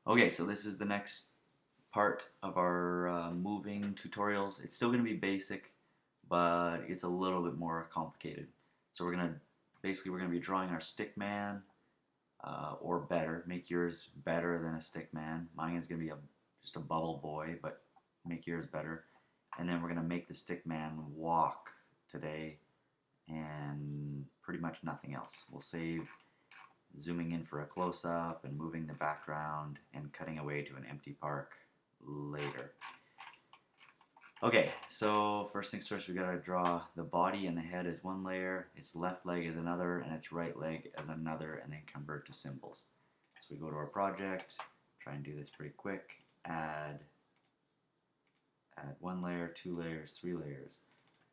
Okay, so this is the next part of our moving tutorials. It's still going to be basic, but it's a little bit more complicated. So we're gonna be drawing our stick man, or better. Make yours better than a stick man. Mine is gonna be just a bubble boy, but make yours better. And then we're gonna make the stick man walk today, and pretty much nothing else. We'll save zooming in for a close-up and moving the background and cutting away to an empty park later. Okay, so first things first, we gotta draw the body and the head as one layer, its left leg as another, and its right leg as another, and then convert to symbols. So we go to our project, try and do this pretty quick, add one layer, 2 layers, 3 layers.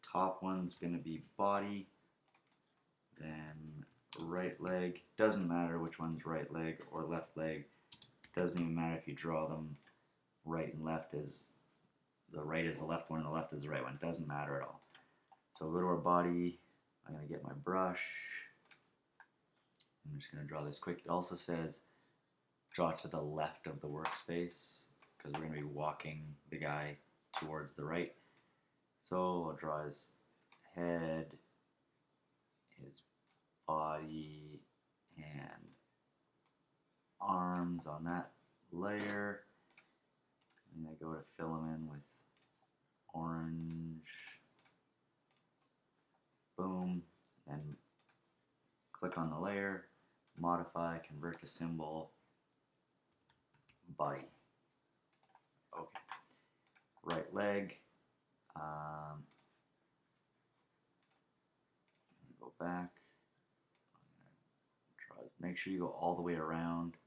Top one's gonna be body, then right leg. Doesn't matter which one's right leg or left leg. Doesn't even matter if you draw them right and left as the right is the left one and the left is the right one. Doesn't matter at all. So go to our body. I'm going to get my brush. I'm just going to draw this quick. It also says draw to the left of the workspace because we're going to be walking the guy towards the right. So I'll draw his head, his body, and arms on that layer. And I go to fill them in with orange. Boom. And click on the layer, modify, convert to symbol, body. Okay. Right leg. Go back. Make sure you go all the way around.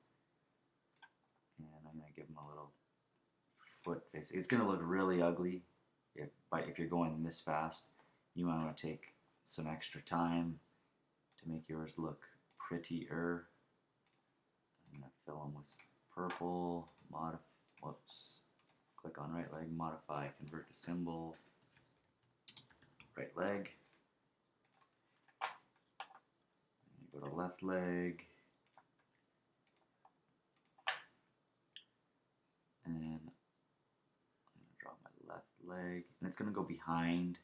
And I'm going to give him a little foot face. It's going to look really ugly if you're going this fast. You might want to take some extra time to make yours look prettier. I'm going to fill them with purple, click on right leg, modify, convert to symbol, right leg. Go to left leg, and I'm going to draw my left leg, and it's going to go behind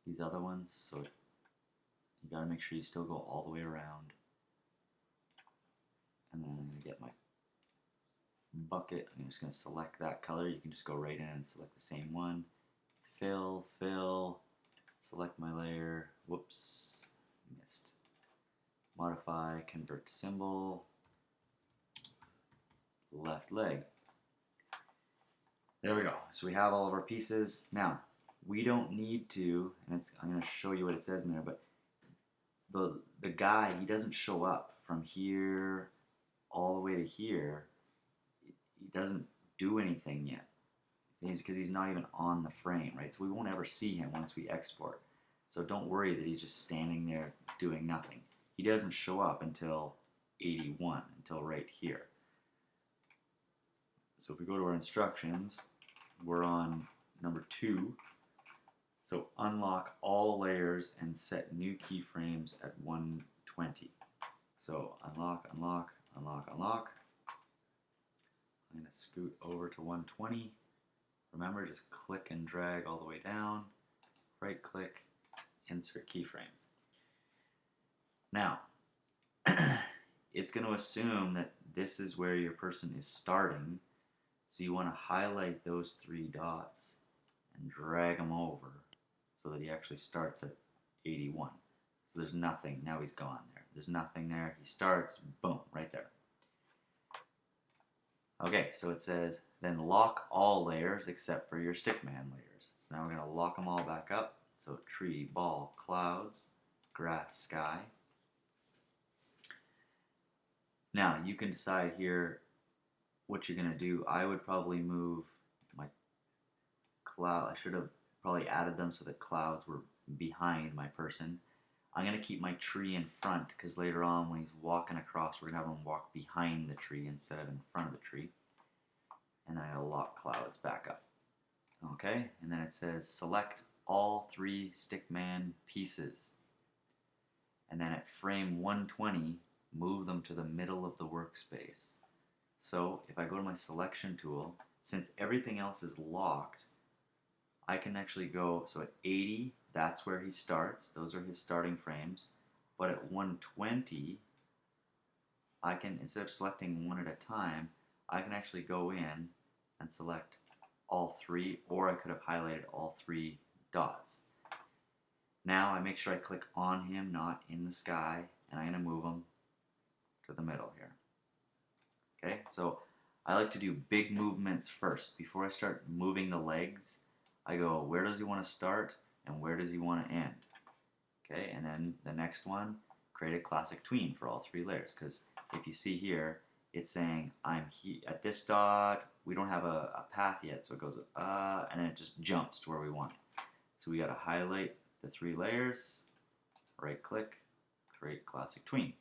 these other ones, so you got to make sure you still go all the way around. And then I'm going to get my bucket. I'm just going to select that color. You can just go right in and select the same one. Fill, select my layer. Whoops, missed. Modify, convert to symbol, left leg. There we go. So we have all of our pieces. Now, we don't need to, and I'm going to show you what it says in there, but the guy, he doesn't show up from here all the way to here. He doesn't do anything yet because he's not even on the frame, right? So we won't ever see him once we export. So don't worry that he's just standing there doing nothing. He doesn't show up until 81, until right here. So if we go to our instructions, we're on number 2. So unlock all layers and set new keyframes at 120. So unlock, unlock, unlock, unlock. I'm going to scoot over to 120. Remember, just click and drag all the way down. Right click, insert keyframe. Now, it's going to assume that this is where your person is starting. So you want to highlight those 3 dots and drag them over so that he actually starts at 81. So there's nothing. Now he's gone there. There's nothing there. He starts, boom, right there. Okay, so it says, then lock all layers except for your stickman layers. So now we're going to lock them all back up. So tree, ball, clouds, grass, sky. Now, you can decide here what you're going to do. I would probably move my cloud. I should have probably added them so that clouds were behind my person. I'm going to keep my tree in front because later on when he's walking across, we're going to have him walk behind the tree instead of in front of the tree. And then I'll lock clouds back up. Okay, and then it says select all 3 stickman pieces. And then at frame 120, move them to the middle of the workspace. So if I go to my selection tool, since everything else is locked, I can actually go, so at 80, that's where he starts. Those are his starting frames. But at 120, I can, instead of selecting one at a time, I can actually go in and select all three, or I could have highlighted all three dots. Now I make sure I click on him, not in the sky, and I'm going to move him to the middle here. Okay, so I like to do big movements first. Before I start moving the legs, I go, where does he want to start and where does he want to end? Okay, and then the next one, create a classic tween for all three layers, because if you see here, it's saying I'm at this dot, we don't have a path yet, so it goes and then it just jumps to where we want it. So we got to highlight the three layers, right click, create classic tween.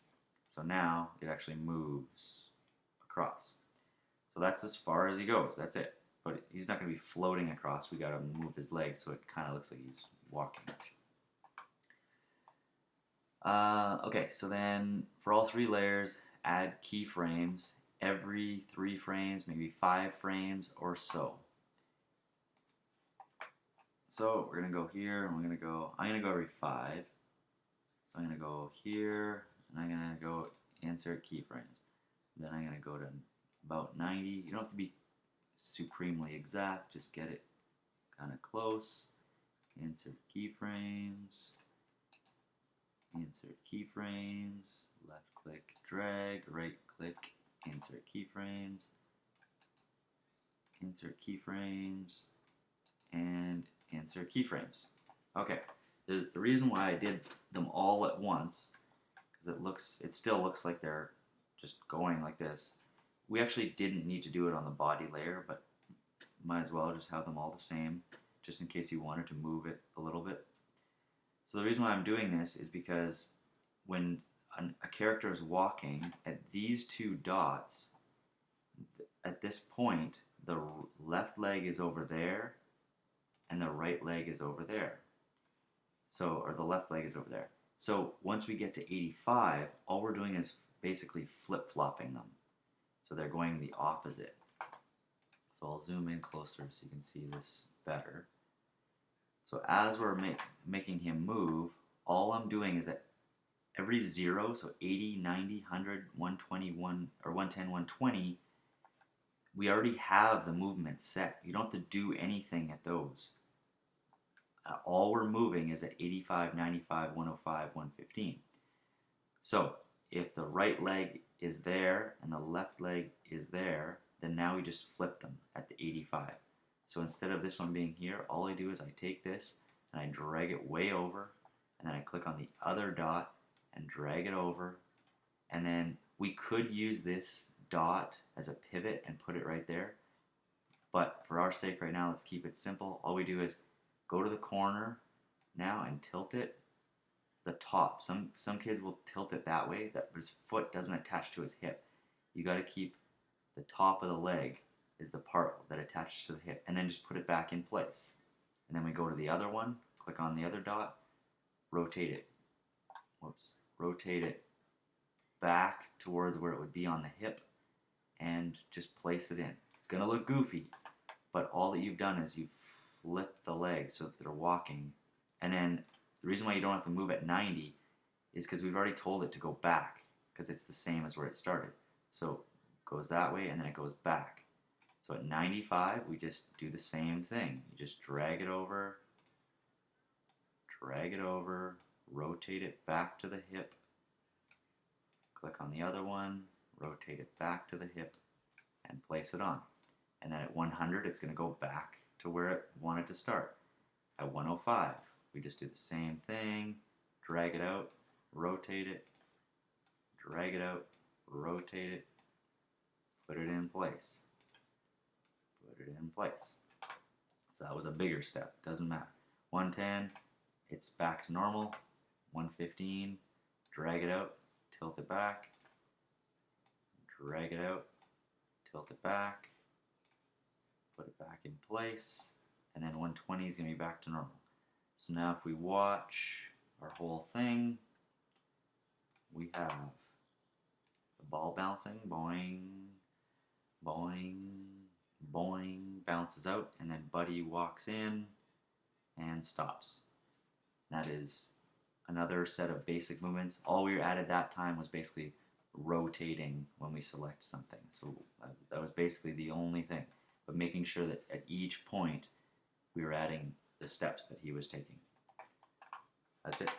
So now it actually moves across. So that's as far as he goes, that's it. But he's not going to be floating across, we got to move his legs so it kind of looks like he's walking. Okay, so then for all three layers, add keyframes every 3 frames, maybe 5 frames or so. So we're gonna go here, and I'm gonna go every 5. So I'm gonna go here, and I'm gonna go insert keyframes. Then I'm gonna go to about 90. You don't have to be supremely exact, just get it kind of close. Insert keyframes. Insert keyframes, left click, drag, right click, insert keyframes, and insert keyframes. Okay, the reason why I did them all at once, because it still looks like they're just going like this. We actually didn't need to do it on the body layer, but might as well just have them all the same, just in case you wanted to move it a little bit. So the reason why I'm doing this is because when a character is walking at these 2 dots, at this point, the left leg is over there and the right leg is over there. So, or the left leg is over there. So once we get to 85, all we're doing is basically flip-flopping them. So they're going the opposite. So I'll zoom in closer so you can see this better. So as we're making him move, all I'm doing is that every 0, so 80, 90, 100, 121, or 110, 120, we already have the movement set. You don't have to do anything at those. All we're moving is at 85, 95, 105, 115. So if the right leg is there and the left leg is there, then now we just flip them at the 85. So instead of this one being here, all I do is I take this and I drag it way over, and then I click on the other dot and drag it over, and then we could use this dot as a pivot and put it right there, but for our sake right now, let's keep it simple. All we do is go to the corner now and tilt it the top. Some kids will tilt it that way, that his foot doesn't attach to his hip. You got to keep the top of the leg is the part that attaches to the hip, and then just put it back in place. And then we go to the other one, click on the other dot, rotate it. Rotate it back towards where it would be on the hip, and just place it in. It's going to look goofy, but all that you've done is you've flipped the legs so that they're walking. And then the reason why you don't have to move at 90 is because we've already told it to go back, because it's the same as where it started. So it goes that way and then it goes back. So at 95, we just do the same thing. You just drag it over, rotate it back to the hip, click on the other one, rotate it back to the hip, and place it on. And then at 100, it's going to go back to where it wanted to start. At 105, we just do the same thing, drag it out, rotate it, drag it out, rotate it, put it in place. So that was a bigger step, doesn't matter. 110, it's back to normal. 115, drag it out, tilt it back, drag it out, tilt it back, put it back in place, and then 120 is going to be back to normal. So now if we watch our whole thing, we have the ball bouncing, boing, boing, boing, bounces out, and then Buddy walks in and stops. That is another set of basic movements. All we added that time was basically rotating when we select something. So that was basically the only thing. But making sure that at each point we were adding the steps that he was taking. That's it.